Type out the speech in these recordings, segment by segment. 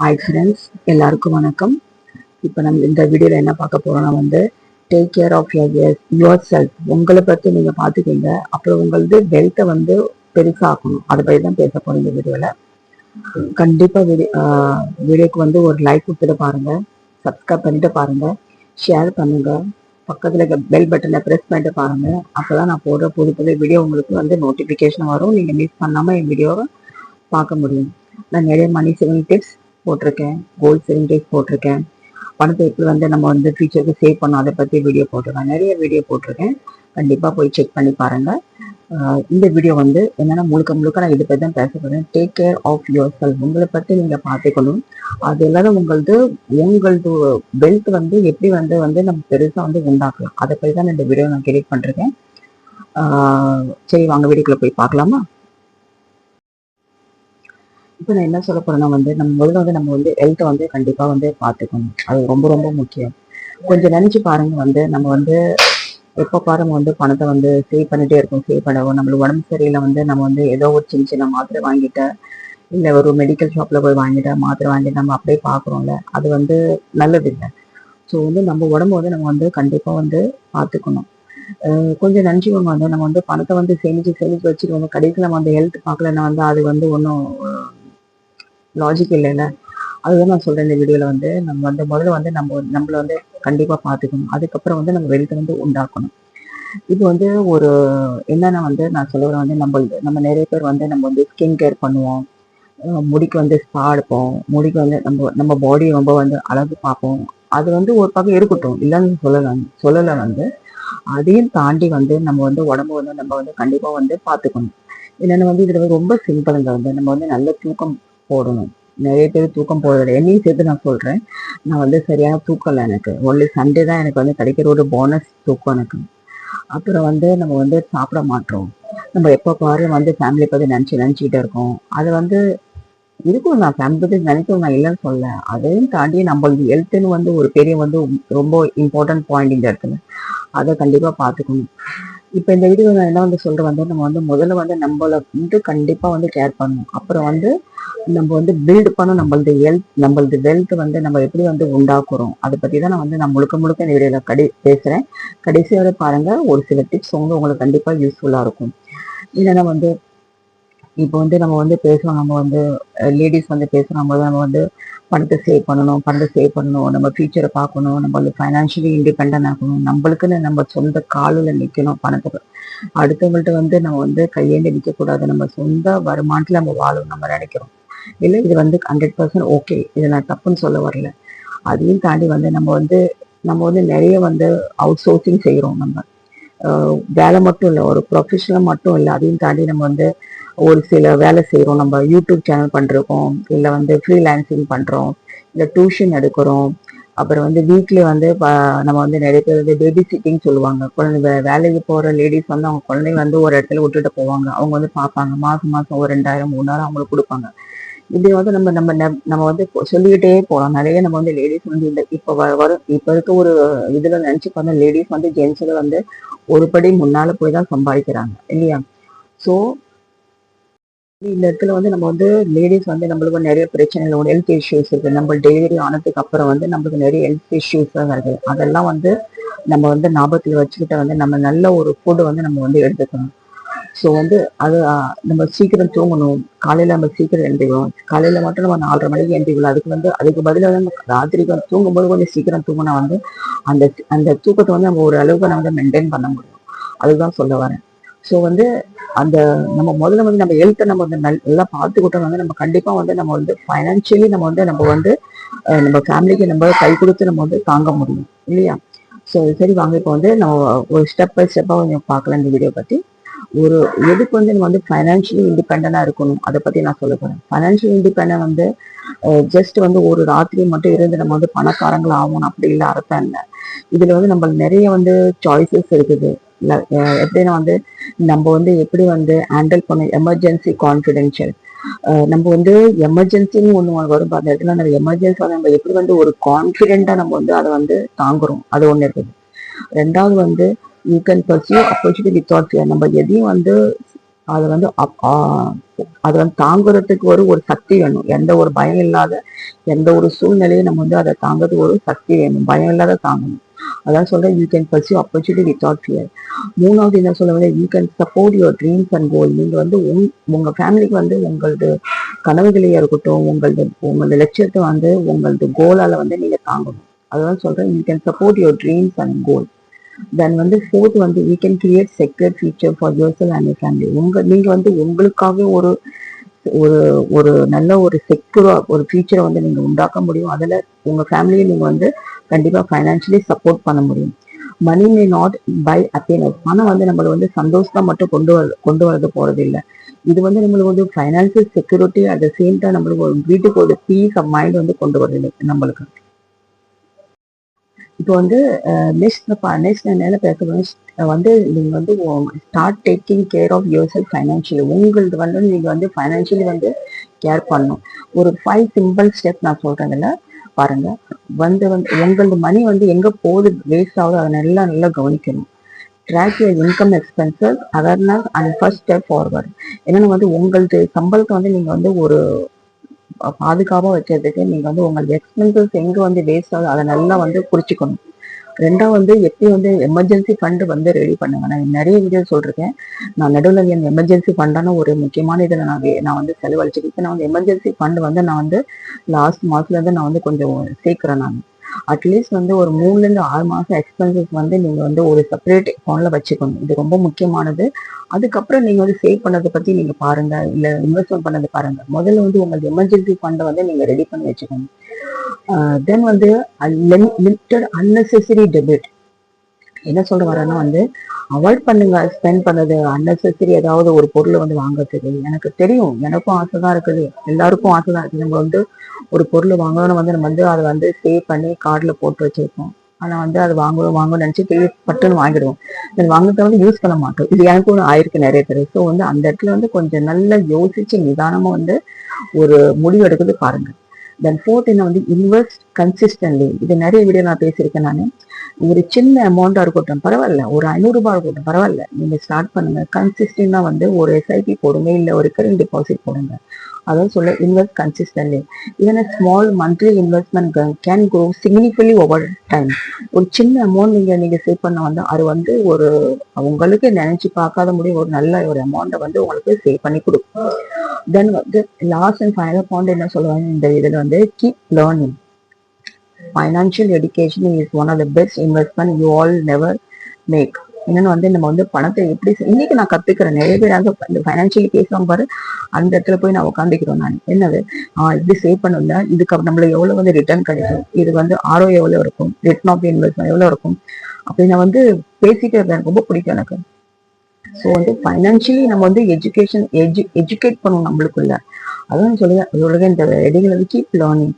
Hi friends, எல்லாருக்கும் வணக்கம். இப்போ நம்ம இந்த வீடியோவில் என்ன பார்க்க போறோம்னா take care of yourself. உங்களை பற்றி நீங்கள் பார்த்துக்கீங்க, அப்புறம் உங்களது வெல்த்தை பெருசாக்கணும். அதை பற்றி தான் பேச போகிறோம் இந்த வீடியோவில். கண்டிப்பாக வீடியோக்கு ஒரு லைக் கொடுத்துட்டு பாருங்க, சப்ஸ்கிரைப் பண்ணிட்டு பாருங்க, ஷேர் பண்ணுங்க, பக்கத்தில் இருக்க பெல் பட்டனை ப்ரெஸ் பண்ணிட்டு பாருங்க. அப்போ தான் நான் போடுற புது புது வீடியோ உங்களுக்கு நோட்டிஃபிகேஷன் வரும். நீங்கள் மிஸ் பண்ணாமல் என் வீடியோவை பார்க்க முடியும். நான் நிறைய மணி சேவிங் டிப்ஸ் போட்டிருக்கேன், கோல்ட் சேவிங் டிப்ஸ் போட்டிருக்கேன், பணத்தை எப்படி நம்ம ஃபியூச்சருக்கு சேவ் பண்ணோம் அதை பற்றி வீடியோ போட்டிருக்கேன், நிறைய வீடியோ போட்டிருக்கேன். கண்டிப்பாக போய் செக் பண்ணி பாருங்க. இந்த வீடியோ என்னன்னா முழுக்க முழுக்க நான் இதை பற்றி தான் பேச போகிறேன். Take care of yourself. உங்களை பற்றி நீங்கள் பார்த்துக்கணும். அது எல்லாரும் உங்களது வெல்த் எப்படி நம்ம பெருசாக உண்டாக்கலாம், அதை பற்றி தான் இந்த வீடியோ நான் கிரியேட் பண்ணிருக்கேன். சரி, வாங்க வீடியோக்குள்ள போய் பார்க்கலாமா. இப்போ நான் என்ன சொல்ல போறேன்னா நம்ம முதல்ல நம்ம ஹெல்த்தை கண்டிப்பாக பார்த்துக்கணும். அது ரொம்ப ரொம்ப முக்கியம். கொஞ்சம் நினைச்சு பாருங்க, நம்ம எப்போ பாருங்க பணத்தை சேவ் பண்ணிட்டே இருக்கும். சேவ் பண்ணவும் நம்மளுக்கு உடம்பு சரியில்லை நம்ம ஏதோ ஒரு சின்ன சின்ன மாத்திரை வாங்கிட்ட, இல்லை ஒரு மெடிக்கல் ஷாப்ல போய் வாங்கிட்ட மாத்திரை வாங்கிட்டு நம்ம அப்படியே பார்க்குறோம்ல, அது நல்லது இல்லை. ஸோ நம்ம உடம்பு நம்ம கண்டிப்பாக பார்த்துக்கணும். கொஞ்சம் நினச்சிக்கோங்க, நம்ம பணத்தை சேமிச்சு சேமிச்சு வச்சுருவோம், கடைசியில் நம்ம ஹெல்த் பார்க்கலன்னா அது ஒன்றும் லாஜிக் இல்லைல்ல. அதுதான் நான் சொல்றேன் இந்த வீடியோல நம்ம முதல்ல நம்மள கண்டிப்பா பார்த்துக்கணும். அதுக்கப்புறம் நம்ம வெல்த்தை உண்டாக்கணும். இது ஒரு என்னன்னா நான் சொல்லுவேன், நம்ம நிறைய பேர் நம்ம ஸ்கின் கேர் பண்ணுவோம், முடிக்கு ஸ்பா எடுப்போம், முடிக்கு நம்ம பாடியை ரொம்ப அழகு பார்ப்போம். அது ஒரு பக்கம் இருக்கட்டும், இல்லைன்னு சொல்லலை. அதையும் தாண்டி நம்ம உடம்பு நம்ம கண்டிப்பா பார்த்துக்கணும். என்னன்னா இதுல ரொம்ப சிம்பிளுங்க. நம்ம நல்ல தூக்கம் போடணும். நிறைய பேர் தூக்கம் போடுறது, என்னையும் சேர்த்து நான் சொல்றேன். நான் சரியான தூக்கம் இல்லை. எனக்கு ஒன்லி சண்டே தான் எனக்கு கிடைக்கிற ஒரு போனஸ் தூக்கம் எனக்கு. அப்புறம் நம்ம சாப்பிட மாட்டோம். நம்ம எப்போ பாரு ஃபேமிலி பத்தி நினைச்சுக்கிட்டே இருக்கோம். அது இருக்கும், நான் ஃபேமிலி பத்தி நினைக்கிறோம், நான் இல்லைன்னு சொல்ல. அதையும் தாண்டி நம்மளுக்கு ஹெல்த்னு ஒரு பெரிய ரொம்ப இம்பார்ட்டன்ட் பாயிண்ட் இந்த இடத்துல. அதை கண்டிப்பா பார்த்துக்கணும். இப்போ இந்த வீடியோ நான் என்ன சொல்றேன், நம்ம முதல்ல நம்மள கண்டிப்பா கேர் பண்ணணும். அப்புறம் நம்ம பில்ட் பண்ண நம்மளது வெல்த் நம்ம எப்படி உண்டாக்குறோம், அதை பத்தி தான் நான் முழுக்க முழுக்க இந்த வீடியோல பேசுறேன். கடைசி வரை பாருங்க. ஒரு சில டிப்ஸ் உங்களுக்கு கண்டிப்பா யூஸ்ஃபுல்லா இருக்கும். இல்லைன்னா இப்போ நம்ம பேசுறோம், நம்ம லேடிஸ் பேசுறோம் போது நம்ம பணத்தை சேவ் பண்ணணும், நம்ம ஃபியூச்சரை பார்க்கணும், நம்ம ஃபைனான்ஷியலி இண்டிபெண்ட் ஆகணும், நம்மளுக்குன்னு நம்ம சொந்த காலில் நிற்கணும். பணத்துக்கு அடுத்தவங்கள்ட்ட நம்ம கையேந்து நிற்கக்கூடாது. நம்ம சொந்த வருமானத்தில் நம்ம வாழணும் நம்ம நினைக்கிறோம். இல்லை, இது 100% ஓகே, இதை நான் தப்புன்னு சொல்ல வரல. அதையும் தாண்டி நம்ம நிறைய அவுட் சோர்சிங் செய்கிறோம். நம்ம வேலை மட்டும் இல்லை, ஒரு ப்ரொஃபஷனல் மட்டும் இல்லை, அதையும் தாண்டி நம்ம ஒரு சில வேலை செய்கிறோம். நம்ம யூடியூப் சேனல் பண்ணிருக்கோம், இல்லை ஃப்ரீலான்சிங் பண்ணுறோம், இல்லை டியூஷன் எடுக்கிறோம். அப்புறம் வீக்லி நம்ம நிறைய பேர் பேபி சிட்டிங் சொல்லுவாங்க. குழந்தை வேலைக்கு போகிற லேடிஸ் அவங்க குழந்தைங்க ஒரு இடத்துல விட்டுட்டு போவாங்க. அவங்க பார்ப்பாங்க. மாதம் மாதம் ஒரு 2000 3000 அவங்களுக்கு கொடுப்பாங்க. இப்படி நம்ம நம்ம நம்ம சொல்லிக்கிட்டே போகலாம். நிறைய நம்ம லேடிஸ் இந்த இப்போ வரும் இப்போ இருக்க ஒரு இதில் நினச்சி பார்த்தா லேடிஸ் ஜென்ஸுகள் ஒரு படி முன்னால போய் தான் சம்பாதிக்கிறாங்க இல்லையா. ஸோ இந்த இடத்துல நம்ம லேடிஸ் நம்மளுக்கு நிறைய பிரச்சனைகள், ஹெல்த் இஷ்யூஸ் இருக்கு. நம்ம டெலிவரி ஆனதுக்கு அப்புறம் நம்மளுக்கு நிறைய ஹெல்த் இஷ்யூஸ் தான் வருது. அதெல்லாம் நம்ம ஞாபகத்தில் வச்சுக்கிட்ட நம்ம நல்ல ஒரு ஃபுட்டு நம்ம எடுத்துக்கணும். ஸோ அது நம்ம சீக்கிரம் தூங்கணும். காலையில நம்ம சீக்கிரம் எழுந்திக்கணும். காலையில மட்டும் நம்ம 4:30 மணிக்கு எழுந்திக்கணும். அதுக்கு பதிலாக நம்ம ராத்திரிக்கு தூங்கும்போது கொஞ்சம் சீக்கிரம் தூங்கினா அந்த அந்த தூக்கத்தை நம்ம ஒரு அளவுக்கு நம்ம மெயின்டைன் பண்ண முடியும். அதுதான் சொல்ல வரேன். ஸோ அந்த நம்ம முதல்ல நம்ம ஹெல்த்தை நம்ம நல்லா பார்த்துக்கிட்டோம். நம்ம கண்டிப்பா நம்ம ஃபைனான்சியலி நம்ம ஃபேமிலிக்கு நம்ம கை கொடுத்து நம்ம தாங்க முடியும் இல்லையா. ஸோ சரி, வாங்க இப்போ நம்ம ஒரு ஸ்டெப் பை ஸ்டெப்பா கொஞ்சம் பார்க்கலாம் இந்த வீடியோ பத்தி. ஒரு எதுக்கு நம்ம ஃபைனான்சியலி இண்டிபெண்டா இருக்கணும், அதை பத்தி நான் சொல்ல போறேன். ஃபைனான்சியல் இண்டிபெண்டன்ட் ஜஸ்ட் ஒரு ராத்திரி மட்டும் இருந்து நம்ம பணக்காரங்கள் ஆகணும் அப்படி இல்லை, அர்த்தம் இல்லை. இதுல நம்ம நிறைய சாய்ஸஸ் இருக்குது. எப்படின்னா நம்ம எப்படி ஹேண்டில் பண்ண எமர்ஜென்சி கான்ஃபிடென்ஷியல். நம்ம எமர்ஜென்சின்னு ஒண்ணு வரும். அந்த இடத்துல நம்ம எமர்ஜென்சி நம்ம எப்படி ஒரு கான்ஃபிடென்ட்டா நம்ம அதை தாங்குறோம், அது ஒண்ணு இருக்குது. ரெண்டாவது you can pursue opportunity without fear. நம்ம எதையும் அது வந்து அது வந்து தாங்குறதுக்கு ஒரு சக்தி வேணும். எந்த ஒரு பயம் இல்லாத எந்த ஒரு சூழ்நிலையும் நம்ம வந்து அதை தாங்கிறதுக்கு ஒரு சக்தி வேணும். பயம் இல்லாத தாங்கணும். அதான் சொல்றேன், you can pursue opportunity without fear. மூணாவது என்ன சொல்ல வந்து, you can support your dreams and goal. நீங்க வந்து உங்க ஃபேமிலிக்கு வந்து உங்களது கனவுகளையே இருக்கட்டும், உங்களது லட்சியத்தை வந்து உங்களது கோலால வந்து நீங்க தாங்கணும். அதான் சொல்றேன், you can support your dreams and goal. Then வந்து ஃபோர்த் வந்து we can create secure future for yourself and your family. நீங்க வந்து உங்களுக்காக ஒரு ஒரு ஒரு நல்ல ஒரு செக்யூரா ஒரு ஃபியூச்சரை வந்து நீங்க உண்டாக்க முடியும். அதுல உங்க ஃபேமிலியை நீங்க வந்து கண்டிப்பா ஃபைனான்சியலி சப்போர்ட் பண்ண முடியும். மணி மே நாட் பை ஹாப்பினஸ். பணம் வந்து நம்மளை வந்து சந்தோஷம் மட்டும் கொண்டு வரது போறது இல்லை. இது வந்து நம்மளுக்கு வந்து financial security, at the same time நம்மளுக்கு ஒரு வீட்டுக்கு ஒரு பீஸ் ஆஃப் மைண்ட் வந்து கொண்டு வருது நம்மளுக்கு. இப்போ வந்து நெக்ஸ்ட் என்ன பேசணும் வந்து, நீங்க வந்து start taking care of yourself financially. உங்களுக்கு வந்து நீங்க வந்து ஃபைனான்சியலி வந்து கேர் பண்ணணும். ஒரு 5 சிம்பிள் ஸ்டெப் நான் சொல்றேன்ல, பாருங்க. வந்து உங்களது மணி வந்து எங்க போகுது, வேஸ்ட் ஆகுது, அதை நல்லா நல்லா கவனிக்கணும். Track your income expenses, awareness and first step forward. என்னன்னா வந்து உங்களது சம்பளத்தை வந்து நீங்க வந்து ஒரு பாதுகாப்பா வைக்கிறதுக்கு நீங்க வந்து உங்களது எக்ஸ்பென்சஸ் எங்க வந்து வேஸ்ட் ஆகுது அதை நல்லா வந்து குறிச்சுக்கணும். ரெண்டாவது வந்து எப்படி வந்து எமர்ஜென்சி ஃபண்ட் வந்து ரெடி பண்ணுங்க. நான் நிறைய வீடியோ சொல்லிருக்கேன். நான் நடுவில் என் எமர்ஜென்சி ஃபண்டான ஒரு முக்கியமான இதில் நான் வந்து செலவழிச்சிருக்கேன். நான் வந்து எமர்ஜென்சி ஃபண்ட் வந்து நான் வந்து லாஸ்ட் மாசத்துல இருந்து நான் வந்து கொஞ்சம் சேர்க்கிறேன். நான் அட்லீஸ்ட் வந்து ஒரு 3ல இருந்து 6 மாசம் எக்ஸ்பென்சஸ் வந்து நீங்க வந்து ஒரு செப்பரேட் அக்கௌண்ட்ல வச்சுக்கணும். இது ரொம்ப முக்கியமானது. அதுக்கப்புறம் நீங்க வந்து சேவ் பண்ணதை பத்தி நீங்க பாருங்க, இல்ல இன்வெஸ்ட்மெண்ட் பண்ணது பாருங்க. முதல்ல வந்து உங்களுக்கு எமர்ஜென்சி ஃபண்டை வந்து நீங்க ரெடி பண்ணி வச்சுக்கணும். தென் வந்து லிமிட்டட் அன்னெசரி டெபிட். என்ன சொல்ற வரேன்னா வந்து அவாய்ட் பண்ணுங்க ஸ்பெண்ட் பண்ணது அன்னெசரி ஏதாவது ஒரு பொருளை வந்து வாங்குறதுக்கு. எனக்கு தெரியும், எனக்கும் ஆசைதான் இருக்குது, எல்லாருக்கும் ஆசைதான் இருக்குது. நம்ம வந்து ஒரு பொருள் வாங்கணும்னு வந்து நம்ம வந்து அதை வந்து சேவ் பண்ணி கார்டில் போட்டு வச்சிருப்போம். ஆனா வந்து அது வாங்கணும்னு நினைச்சு பட்டுன்னு வாங்கிடுவோம். வாங்கிட்ட வந்து யூஸ் பண்ண மாட்டோம். இது எனக்கு ஒன்று ஆயிருக்கு நிறைய பேர். ஸோ வந்து அந்த இடத்துல வந்து கொஞ்சம் நல்லா யோசிச்சு நிதானமா வந்து ஒரு முடிவு எடுக்கிறது பாருங்க. தென் ஃபோர்த் என்ன வந்து இன்வெஸ்ட் கன்சிஸ்டன்ட்லி. இது நிறைய வீடியோ நான் பேசியிருக்கேன். நான் ஒரு சின்ன அமௌண்டா இருக்கட்டும் பரவாயில்ல, ஒரு 500 ரூபாய் இருக்கட்டும் பரவாயில்ல, நீங்க ஸ்டார்ட் பண்ணுங்க. கன்சிஸ்டன்டா வந்து ஒரு எஸ்ஐபி போடுங்க, இல்ல ஒரு ரெக்கரிங் டெபாசிட் போடுங்க. அதாவது சொல்ல invest consistently. Even small monthly investment can grow significantly over time. ஒரு சின்ன அமௌண்ட் நீங்க சேவ் பண்ண வந்து அது வந்து ஒரு உங்களுக்கு நினைச்சு பார்க்காத முடியும் ஒரு நல்ல ஒரு அமௌண்ட்டை வந்து உங்களுக்கு சேவ் பண்ணி கொடுக்கும். தென் வந்து லாஸ்ட் அண்ட் ஃபைனல் பாயிண்ட் என்ன சொல்லுவாங்க இந்த இதுல வந்து, keep learning. Financial education is one of the best investment you all never make. என்னன்னு வந்து நம்ம வந்து பணத்தை எப்படி இன்னைக்கு நான் கத்துக்கிறேன். நிறைய பேர் அந்த ஃபைனான்சியலி பேசுவாங்க பாரு, அந்த இடத்துல போய் நான் உட்காந்துக்கிறோம். நான் என்னது இப்படி சேவ் பண்ணுங்க, இதுக்கு நம்மளுக்கு எவ்வளவு வந்து ரிட்டர்ன் கிடைக்கும், இது வந்து ஆரோ எவ்வளவு இருக்கும், ரிட்டர்ன் ஆஃப் இன்வெஸ்ட்மெண்ட் எவ்வளவு இருக்கும் அப்படின்னு நான் வந்து பேசிட்டே இருந்தேன். ரொம்ப பிடிக்கும் எனக்கு. ஸோ வந்து ஃபைனான்சியலி நம்ம வந்து எஜுகேட் பண்ணணும் நம்மளுக்குள்ள. அதான் சொல்லுங்க இந்த இடையில வந்து கீப் லேர்னிங்.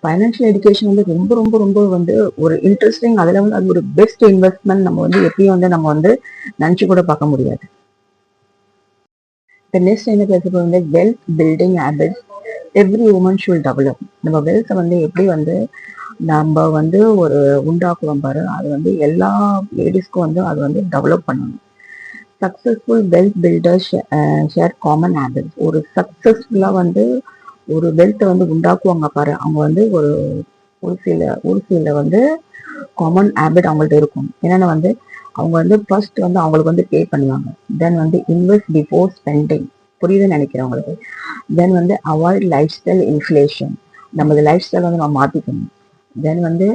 ஃபைனான்சியல் எஜுகேஷன் வந்து ரொம்ப ரொம்ப ரொம்ப வந்து ஒரு இன்ட்ரெஸ்டிங். அதுல வந்து அது ஒரு பெஸ்ட் இன்வெஸ்ட்மெண்ட். நம்ம வந்து எப்பயும் வந்து நம்ம வந்து நினைச்சு கூட பார்க்க முடியாது. இந்த நெக்ஸ்ட் என்ன பேச வந்து wealth building habits every woman should develop. நம்ம வெல்த்தை வந்து எப்படி வந்து நம்ம வந்து ஒரு உண்டாக்குவோம் பாரு, அது வந்து எல்லா லேடிஸ்க்கும் வந்து அது வந்து டெவலப் பண்ணணும். Successful wealth builders share common habits. ஒரு சக்சஸ்ஃபுல்லா வந்து ஒரு வெல்த்தை வந்து உண்டாக்குவாங்க பாரு, அவங்க வந்து ஒரு சில வந்து காமன் ஹேபிட் அவங்கள்ட்ட இருக்கும். என்னன்னா வந்து அவங்க வந்து ஃபர்ஸ்ட் வந்து அவங்களுக்கு வந்து பே பண்ணுவாங்க. தென் வந்து இன்வெஸ்ட் பிஃபோர் ஸ்பெண்டிங். புரியுதுன்னு நினைக்கிறேன் உங்களுக்கு. தென் வந்து அவாய்ட் லைஃப் ஸ்டைல் இன்ஃப்ளேஷன். நமது லைஃப் ஸ்டைல் வந்து நம்ம மாத்திக்கணும். தென் வந்து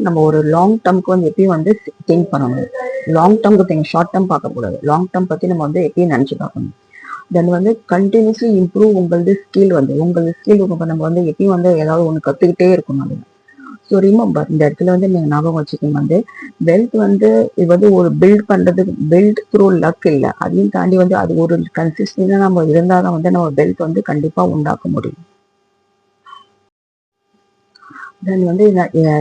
நம்ம ஒரு லாங் டேர்ம்க்கு வந்து எப்பயும் வந்து திங்க் பண்ணணும். லாங் டேர்ம்க்கு திங்க், ஷார்ட் டேர்ம் பார்க்கக்கூடாது. லாங் டேர்ம் பத்தி நம்ம வந்து எப்பயும் நினைச்சு பார்க்கணும். தென் வந்து கண்டினியூஸ்லி இம்ப்ரூவ் உங்களது ஸ்கில். நம்ம வந்து எப்பயும் வந்து ஏதாவது ஒன்று கத்துக்கிட்டே இருக்கணும். ஸோ ரிமெம்பர், இந்த இடத்துல வந்து நீங்க ஞாபகம் வச்சுக்கோங்க வந்து வெல்த் வந்து இது வந்து ஒரு பில்ட் த்ரூ லக் இல்லை. அதையும் தாண்டி வந்து அது ஒரு கன்சிஸ்டன்டா நம்ம இருந்தாதான் வந்து நம்ம வெல்த் வந்து கண்டிப்பா உண்டாக்க முடியும். தென் வந்து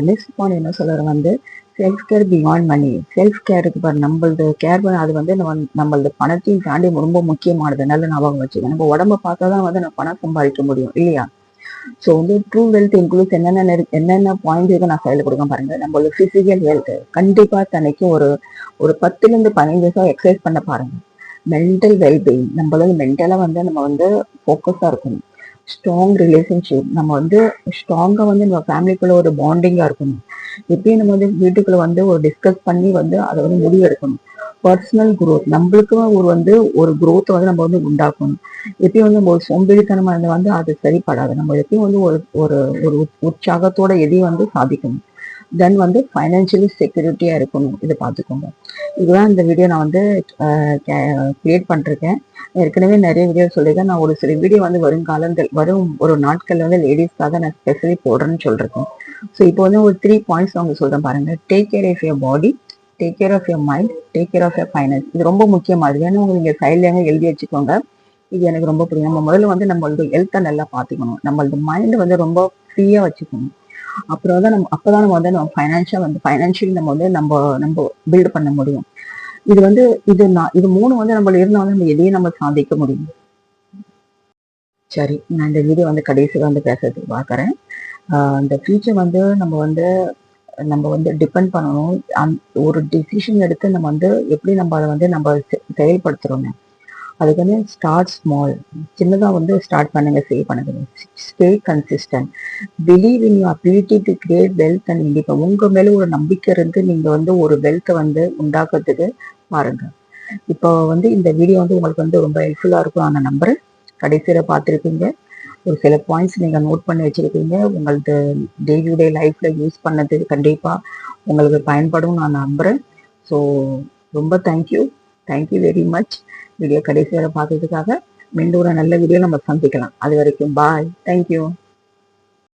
நெக்ஸ்ட் பாயிண்ட் என்ன சொல்றேன் வந்து செல்ஃப் கேர் பியாண்ட் மணி. செல்ஃப் கேருக்கு பாரு, நம்மளது கேர் பண்ண அது வந்து நம்மளது பணத்தையும் தாண்டி ரொம்ப முக்கியமானது. நல்ல ஞாபகம் வச்சுக்கோங்க. நம்ம உடம்ப பார்த்தா தான் வந்து நம்ம பணம் சம்பாதிக்க முடியும் இல்லையா? ஸோ வந்து ட்ரூ வெல்த் இன்க்ளூட்ஸ் என்னென்ன பாயிண்ட் இருக்கு நான் கையில் கொடுக்க பாருங்க. நம்மளோட பிசிக்கல் ஹெல்த் கண்டிப்பா தன்னைக்கு ஒரு 10ல இருந்து 15 நிமிஷம் எக்ஸசைஸ் பண்ண பாருங்க. மென்டல் வெல்பீயிங், நம்மளது மென்டலாக வந்து நம்ம வந்து ஃபோக்கஸாக இருக்கணும். ஸ்ட்ராங் ரிலேஷன்ஷிப், நம்ம வந்து ஸ்ட்ராங்காக வந்து நம்ம ஃபேமிலிக்குள்ள ஒரு பாண்டிங்காக இருக்கணும். எப்பயும் நம்ம வந்து வீட்டுக்குள்ள வந்து ஒரு டிஸ்கஸ் பண்ணி வந்து அதை வந்து முடிவு எடுக்கணும். பர்சனல் குரோத், நம்மளுக்கு ஒரு குரோத்தை வந்து நம்ம வந்து உண்டாக்கணும். எப்பயும் வந்து நம்ம ஒரு சோம்பேறித்தனமா இருந்தால் வந்து அது சரிப்படாது. நம்ம எப்பயும் வந்து ஒரு ஒரு ஒரு உற்சாகத்தோட எதையும் வந்து சாதிக்கணும். தென் வந்து ஃபைனான்சியலி செக்யூரிட்டியா இருக்கணும். இதை பார்த்துக்கோங்க. இதுதான் இந்த வீடியோ நான் வந்து கிரியேட் பண்ணிருக்கேன். ஏற்கனவே நிறைய வீடியோ சொல்லியிருக்கேன். நான் ஒரு சில வீடியோ வந்து வரும் ஒரு நாட்கள்ல வந்து லேடிஸ்க்காக நான் ஸ்பெஷலி போடுறேன்னு சொல்லிருக்கேன். ஸோ இப்போ வந்து ஒரு 3 பாயிண்ட்ஸ் நான் உங்களுக்கு சொல்றேன் பாருங்க. Take care of your body, take care of your mind, take care of your finance. இது ரொம்ப முக்கியமா. அது வேணும் உங்களுக்கு சைட்ல எழுதி வச்சுக்கோங்க. இது எனக்கு ரொம்ப பிடிக்கும். நம்ம முதல்ல வந்து நம்மளோட ஹெல்த்தை நல்லா பார்த்துக்கணும். நம்மளோட மைண்ட் வந்து ரொம்ப ஃப்ரீயா வச்சுக்கணும். அப்புறம் தான் அப்பதான் நம்ம வந்து நம்ம ஃபைனான்ஷியலி நம்ம வந்து நம்ம பில்ட் பண்ண முடியும். இது வந்து இது 3 வந்து நம்மள இருந்தா வந்து நம்ம எதையும் நம்ம சாதிக்க முடியும். சரி, நான் இந்த வீடியோ வந்து கடைசியில் வந்து பேசுறதுக்கு பார்க்குறேன். இந்த ஃபியூச்சர் வந்து நம்ம வந்து டிபெண்ட் பண்ணணும். ஒரு டிசிஷன் எடுத்து நம்ம வந்து எப்படி நம்ம அதை வந்து நம்ம செயல்படுத்துறோங்க. அதுக்கு வந்து ஸ்டார்ட் ஸ்மால், சின்னதாக வந்து ஸ்டார்ட் பண்ணுங்க, சேவ் பண்ணுங்க. Stay consistent, believe in your ability to create wealth and independent. உங்க மேல ஒரு நம்பிக்கை இருந்து நீங்க வந்து ஒரு வெல்த்தை வந்து உண்டாக்குறதுக்கு பாருங்க. இப்போ வந்து இந்த வீடியோ வந்து உங்களுக்கு வந்து ரொம்ப ஹெல்ப்ஃபுல்லா இருக்கும் நான் நம்புறேன். கடைசியில பார்த்துருப்பீங்க. ஒரு சில பாயிண்ட்ஸ் நீங்க நோட் பண்ணி வச்சிருக்கீங்க. உங்களுக்கு டெய்லி டே லைஃப்ல யூஸ் பண்ணது கண்டிப்பா உங்களுக்கு பயன்படும் நான் நம்புறேன். ஸோ ரொம்ப தேங்க்யூ வெரி மச். வீடியோ கடைசி வரை பார்த்ததுக்காக. மீண்டும் ஒரு நல்ல வீடியோ நம்ம சந்திக்கலாம். அது வரைக்கும் பாய். தேங்க்யூ.